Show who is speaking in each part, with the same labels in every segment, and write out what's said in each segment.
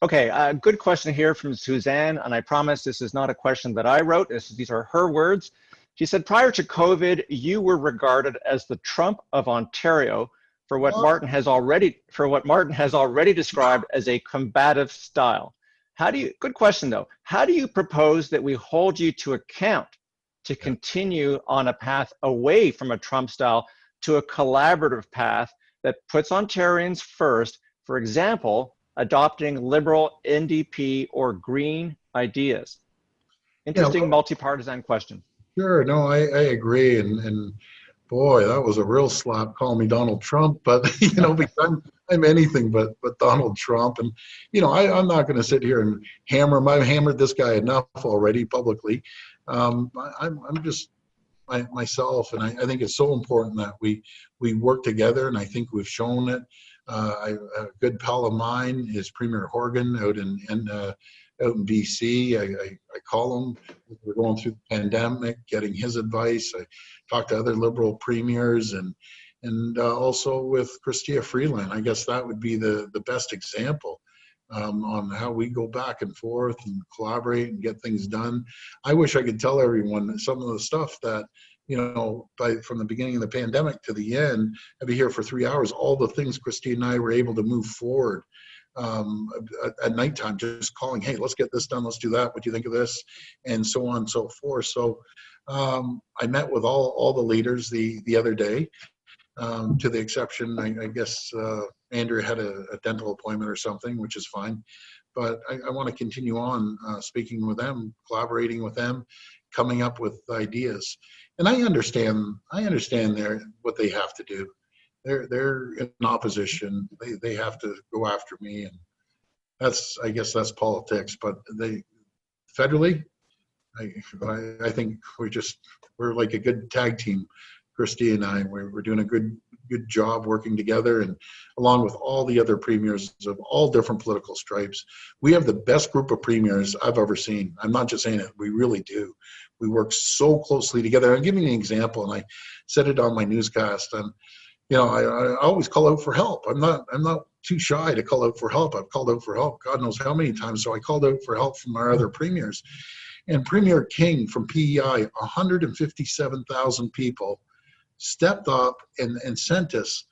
Speaker 1: Okay, good question here from Suzanne, and I promise this is not a question that I wrote. These are her words. She said, prior to COVID, you were regarded as the Trump of Ontario for what Martin has already described as a combative style. Good question though, how do you propose that we hold you to account to continue on a path away from a Trump style to a collaborative path that puts Ontarians first, for example, adopting liberal NDP or green ideas? Interesting multi-partisan question.
Speaker 2: Sure, no, I agree, and boy, that was a real slap calling me Donald Trump, but because I'm anything but Donald Trump, and I'm not going to sit here and I've hammered this guy enough already publicly. I'm just myself, and I think it's so important that we work together, and I think we've shown it. A good pal of mine is Premier Horgan out in BC. I call him. We're going through the pandemic, getting his advice. I talk to other Liberal premiers and also with Chrystia Freeland. I guess that would be the best example on how we go back and forth and collaborate and get things done. I wish I could tell everyone some of the stuff that, from the beginning of the pandemic to the end, I'd be here for 3 hours, all the things Christy and I were able to move forward at nighttime, just calling, hey, let's get this done, let's do that, what do you think of this, and so on and so forth. So I met with all the leaders the other day, to the exception, I guess Andrew had a dental appointment or something, which is fine. But I want to continue on speaking with them, collaborating with them, coming up with ideas. And I understand what they have to do. They're in opposition. They have to go after me, and I guess that's politics. But federally, I think we're like a good tag team. Christy and I, we're doing a good job working together, and along with all the other premiers of all different political stripes, we have the best group of premiers I've ever seen. I'm not just saying it, we really do. We work so closely together. I'll give you an example, and I said it on my newscast. And I always call out for help. I'm not too shy to call out for help. I've called out for help God knows how many times. So I called out for help from our other premiers. And Premier King from PEI, 157,000 people stepped up and sent us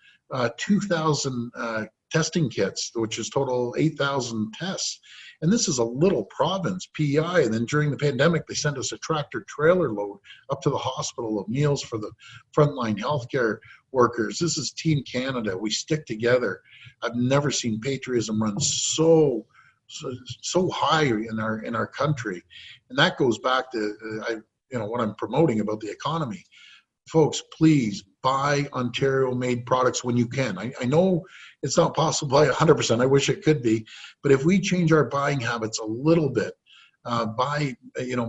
Speaker 2: 2,000 testing kits, which is total 8,000 tests. And this is a little province, PEI. And then during the pandemic, they sent us a tractor trailer load up to the hospital of meals for the frontline healthcare workers. This is Team Canada. We stick together. I've never seen patriotism run so high in our country. And that goes back to what I'm promoting about the economy. Folks, please buy Ontario-made products when you can. I know it's not possible by 100%. I wish it could be. But if we change our buying habits a little bit, buy,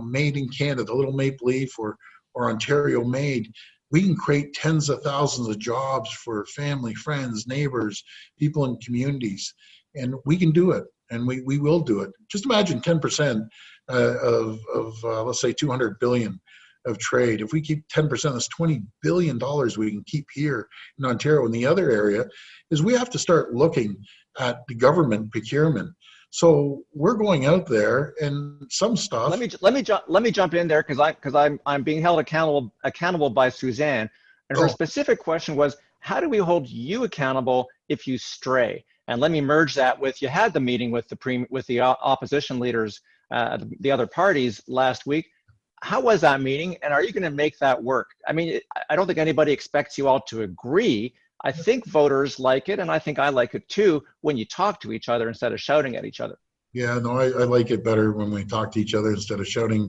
Speaker 2: made in Canada, a little maple leaf or Ontario-made, we can create tens of thousands of jobs for family, friends, neighbors, people in communities. And we can do it, and we will do it. Just imagine 10% of let's say, $200 billion of trade. If we keep 10%, that's $20 billion we can keep here in Ontario. And the other area is we have to start looking at the government procurement. So we're going out there, and some stuff.
Speaker 1: Let me jump in there because I'm being held accountable by Suzanne, and her specific question was, how do we hold you accountable if you stray? And let me merge that with, you had the meeting with the opposition leaders, the other parties last week. How was that meeting, and are you going to make that work? I mean, I don't think anybody expects you all to agree. I think voters like it, and I think I like it too, when you talk to each other instead of shouting at each other.
Speaker 2: Yeah, no, I like it better when we talk to each other instead of shouting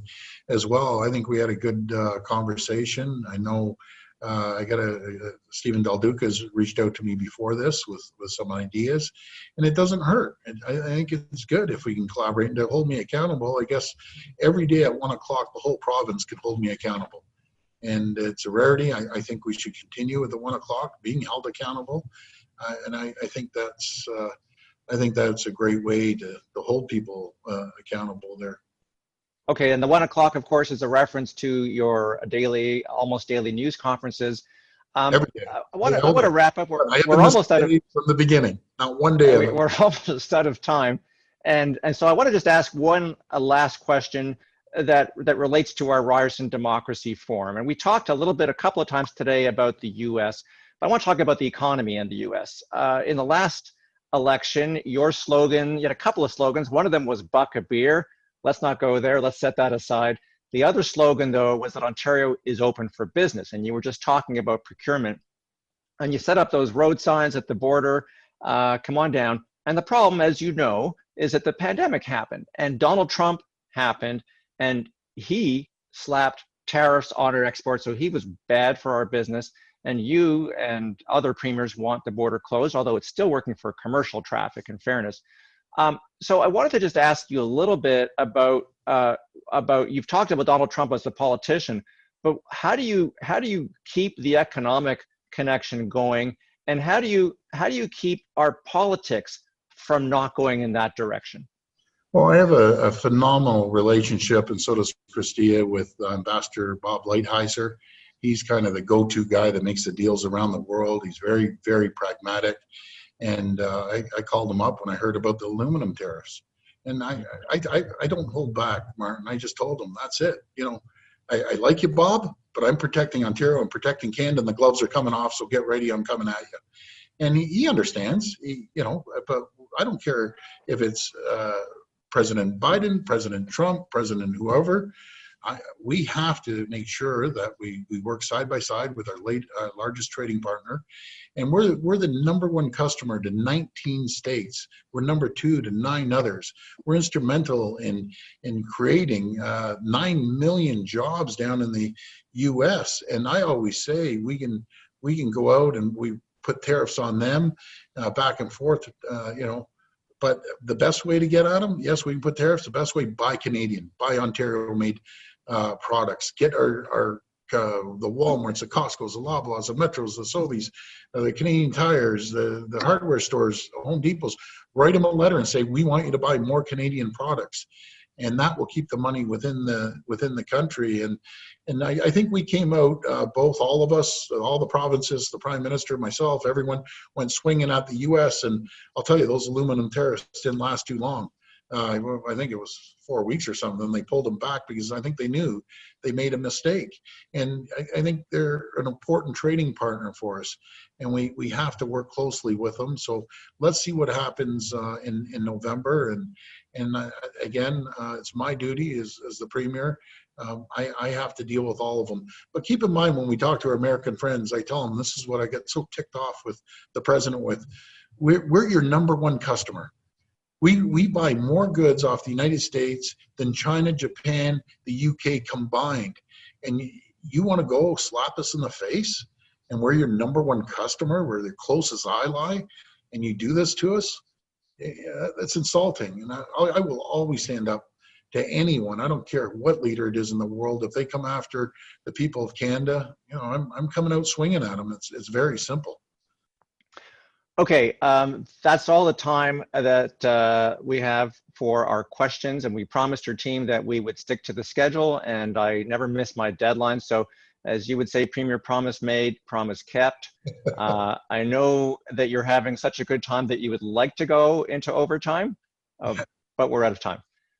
Speaker 2: as well. I think we had a good conversation. I know I got Stephen Del Duca has reached out to me before this with some ideas, and it doesn't hurt. I think it's good if we can collaborate and to hold me accountable. I guess every day at 1 o'clock, the whole province could hold me accountable, and it's a rarity. I think we should continue at the 1 o'clock being held accountable, and I think that's a great way to hold people accountable there.
Speaker 1: Okay, and the 1 o'clock, of course, is a reference to your almost daily news conferences.
Speaker 2: Every day.
Speaker 1: I want to wrap up. We're almost out of
Speaker 2: from the beginning. Not one day.
Speaker 1: We're almost out of time, And so I want to just ask a last question that relates to our Ryerson Democracy Forum. And we talked a couple of times today about the U.S., but I want to talk about the economy in the U.S. In the last election, your slogan, you had a couple of slogans. One of them was "Buck a beer." Let's not go there. Let's set that aside. The other slogan, though, was that Ontario is open for business. And you were just talking about procurement. And you set up those road signs at the border, come on down. And the problem, as you know, is that the pandemic happened and Donald Trump happened and he slapped tariffs on our exports. So he was bad for our business. And you and other premiers want the border closed, although it's still working for commercial traffic in fairness. So I wanted to just ask you a little bit about you've talked about Donald Trump as a politician, but how do you keep the economic connection going, and how do you keep our politics from not going in that direction?
Speaker 2: Well, I have a phenomenal relationship, and so does Christia, with Ambassador Bob Lighthizer. He's kind of the go-to guy that makes the deals around the world. He's very, very pragmatic. And I called him up when I heard about the aluminum tariffs. And I don't hold back, Martin. I just told him, that's it. You know, I like you, Bob, but I'm protecting Ontario, I'm protecting Canada, and the gloves are coming off, so get ready, I'm coming at you. And he understands, but I don't care if it's President Biden, President Trump, President whoever. We have to make sure that we work side by side with our largest trading partner. And we're the #1 customer to 19 states. We're #2 to 9 others. We're instrumental in creating 9 million jobs down in the U.S. And I always say we can go out and we put tariffs on them back and forth, But the best way to get at them, yes, we can put tariffs. The best way, buy Canadian, buy Ontario-made products. Get the Walmarts, the Costco's, the Loblaws, the Metros, the Sobeys, the Canadian Tires, the hardware stores, Home Depots. Write them a letter and say, we want you to buy more Canadian products. And that will keep the money within the country. And I think we came out, all of us, all the provinces, the Prime Minister, myself, everyone went swinging at the U.S. And I'll tell you, those aluminum tariffs didn't last too long. I think it was 4 weeks or something. They pulled them back because I think they knew they made a mistake. And I think they're an important trading partner for us. And we have to work closely with them. So let's see what happens in November. And again, it's my duty as the Premier. I have to deal with all of them. But keep in mind, when we talk to our American friends, I tell them, this is what I get so ticked off with the president with. We're your #1 customer. We buy more goods off the United States than China, Japan, the UK combined. And you want to go slap us in the face? And we're your #1 customer, we're the closest ally, and you do this to us? It's insulting. And I will always stand up to anyone. I don't care what leader it is in the world. If they come after the people of Canada, I'm coming out swinging at them. It's very simple.
Speaker 1: Okay, that's all the time that we have for our questions, and we promised your team that we would stick to the schedule, and I never miss my deadline. So as you would say, Premier, promise made, promise kept. I know that you're having such a good time that you would like to go into overtime, but we're out of time.